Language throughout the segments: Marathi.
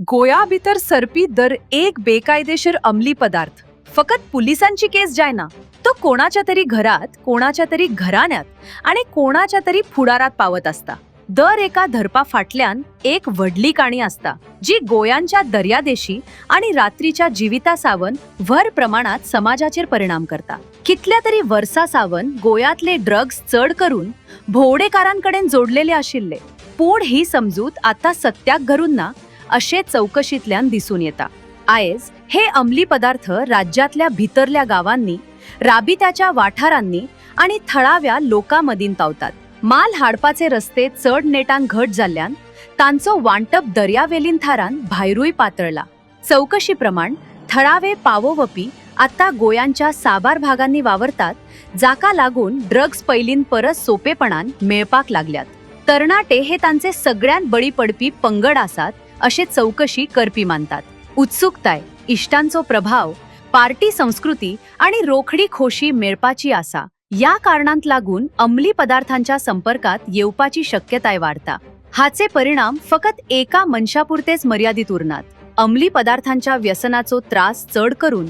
गोया भितर सरपी दर एक बेकायदेशीर अंमली पदार्थ फकत पुलिसांची केस जायना, तो कोणाच्या तरी घरात, कोणाच्या तरी घराण्यात आणि कोणाच्या तरी फुडारात पावत असता. दर एका धरपा फाटल्यान एक व्हडली काणी असता, जी गोयांच्या दर्यादेशी आणि रात्रीच्या जिवितासावन भर प्रमाणात समाजाचेर परिणाम करता. कितल्या तरी वर्सा सावन गोयातले ड्रग्स चढ करून भोवडेकारांकडेन जोडलेले आशिल्ले, पूण ही समजूत आता सत्याक धरून ना अशे चौकशीतल्यान दिसून येता. आयज हे अंमली पदार्थ राज्यातल्या भितरल्या गावांनी, राबित्याच्या वाठारांनी आणि थळाव्या लोकांमदीं पावतात. माल हाडपाचे रस्ते चढ नेटान घट जाल्ल्यान तांचो वांटप दर्यावेलीन थारान भायरूय पातळला. चौकशी प्रमाण थळावे पावोवपी आता गोयांच्या साबार भागांनी वावरतात, जाका लागून ड्रग्स पैलीन परस सोपेपणान मेळपाक लागल्यात. तरणाटे हे तांचे सगळ्यात बळी पडपी पंगड आसात अशे चौकशी करपी मानतात. उत्सुकताय, इष्टांचो प्रभाव, पार्टी संस्कृती आणि रोखडी खोशी मेळपाची आसा, या कारणांत लागून अंमली पदार्थांच्या संपर्कात येवपाची शक्यताय वाढता. हाचे परिणाम फकत एका मनशापुरतेच मर्यादित उरनात. अंमली पदार्थांच्या व्यसनाचो त्रास चढ करून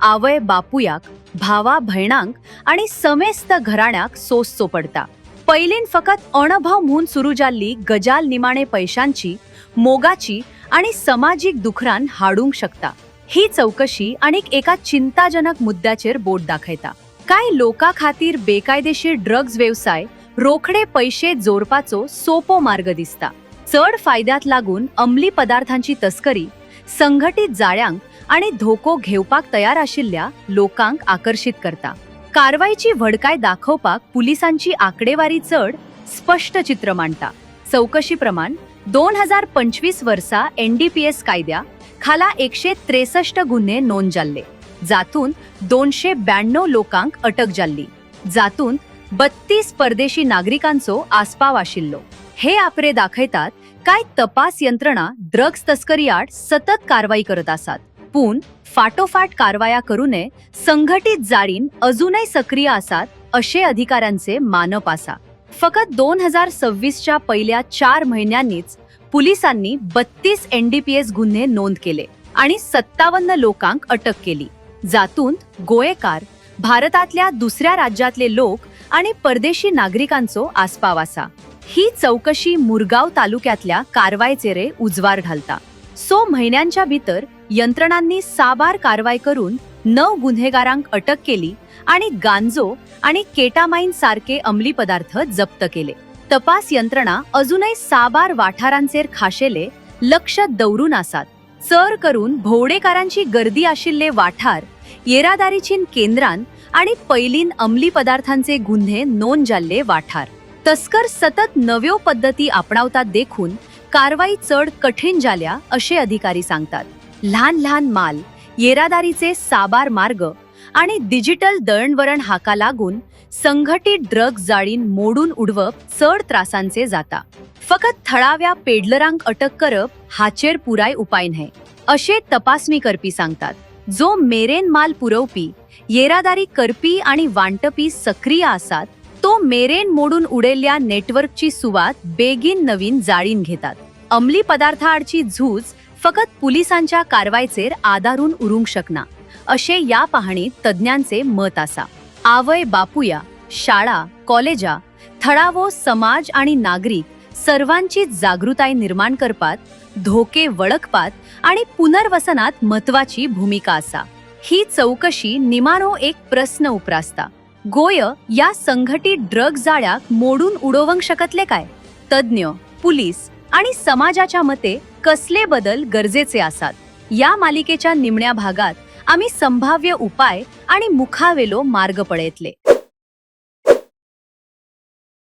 आवय बापूयाक, भावा भयणांक आणि समेस्त घराण्याक सोंसचो पडता. पैलीन फकत अणभव म्हूण सुरू जाल्ली गजाल निमाणे पैशांची, मोगाची आणि समाजिक दुखरान हाडूंक शकता. ही चौकशी आनीक एका चिंताजनक मुद्द्याचेर बोट दाखयता. कांय लोकां खातीर बेकायदेशीर ड्रग्स व्यवसाय रोखडे पैशे जोडपाचो सोपो मार्ग दिसता. चढ फायद्यात लागून अंमली पदार्थांची तस्करी संघटीत जाळ्यांक आणि धोको घेवपाक तयार आशिल्ल्या लोकांक आकर्षित करता. कारवाईची व्हडकाय दाखोवपाक पुलिसांची आकडेवारी चढ स्पष्ट चित्र मांडटा. चौकशी प्रमाण 2025 वर्सा NDPS कायद्या खाला 163 गुन्हे नोंद जाल्ले, जातून 292 लोकांक अटक जाल्ली, जातून 32 परदेशी नागरिकांचो आस्पाव आशिल्लो. हे आकडे दाखयतात काय तपास यंत्रणा ड्रग्स तस्करी आड सतत कारवाई करत आसात, पूण फाटोफाट कारवाया करूनय संघटित जाळीन अजूनय सक्रिय आसात अशे अधिकाऱ्यांचे मानप आसा. फकत 2026च्या पहिल्या 4 महिन्यांनीच पुलिसांनी 32 NDPS गुन्हे नोंद केले आणि 57 लोकांक अटक केली, जातून गोयेकार, भारतातल्या दुसऱ्या राज्यातले लोक आणि परदेशी नागरिकांचो आस्पाव आसा. ही चौकशी मुरगाव तालुक्यातल्या कारवायचेरे उजवार घालता. 6 महिन्यांच्या भितर यंत्रणांनी साबार कारवाई करून 9 गुन्हेगारांक अटक केली आणि गांजो आणि केटामाइन सारखे अंमली पदार्थ जप्त केले. तपास यंत्रणा अजूनही साबार वाठारांचेर खाशेले लक्ष दवरून आसात. चर करून भोवडेकारांची गर्दी आशिल्ले वाठार, येरादारीचीन केंद्रान आणि पैलीन अंमली पदार्थांचे गुन्हे नोंद जाल्ले वाठार. तस्कर सतत नव्यो पद्धती आपणावतात देखून कारवाई चढ कठीण जाल्या अशे अधिकारी सांगतात. लहान लहान माल, येरादारीचे साबार मार्ग आणि डिजिटल दळणवळण हाका लागून संघटित ड्रग्ज जाळीन मोडून उडवप चढ त्रासांचे जाता. फकत थळाव्या पेडलरांक अटक करप हाचेर पुराय उपाय न्हय अशे तपासणी करपी सांगतात. जो मेरेन माल पुरवपी, येरादारी करपी आणि वांटपी सक्रिय आसात, तो मेरेन मोडून उडेल्ल्या नेटवर्कची सुवात बेगीन नवीन जाळीन घेतात. अंमली पदार्थाआडची झूज फकत पुलिसांच्या कारवाईचेर आदारून उरूंक शकना अशे या पाहणीत तज्ञांचे मत आसा. आवय बापूया, शाळा, कॉलेजा, थळावो समाज आणि नागरिक सर्वांची जागृताय निर्माण करपात, धोके वळखपात आणि पुनर्वसनात महत्वाची भूमिका आसा. ही चौकशी निमाणो एक प्रश्न उप्रासता. गोय या संघटित ड्रग्ज जाळ्याक मोडून उडोवंक शकतले काय? तज्ञ, पुलीस आणि समाजाच्या मते कसले बदल गरजेचे आसात? या मालिकेच्या निमण्या भागात आम्ही संभाव्य उपाय आणि मुखावेलो मार्ग पळयतले.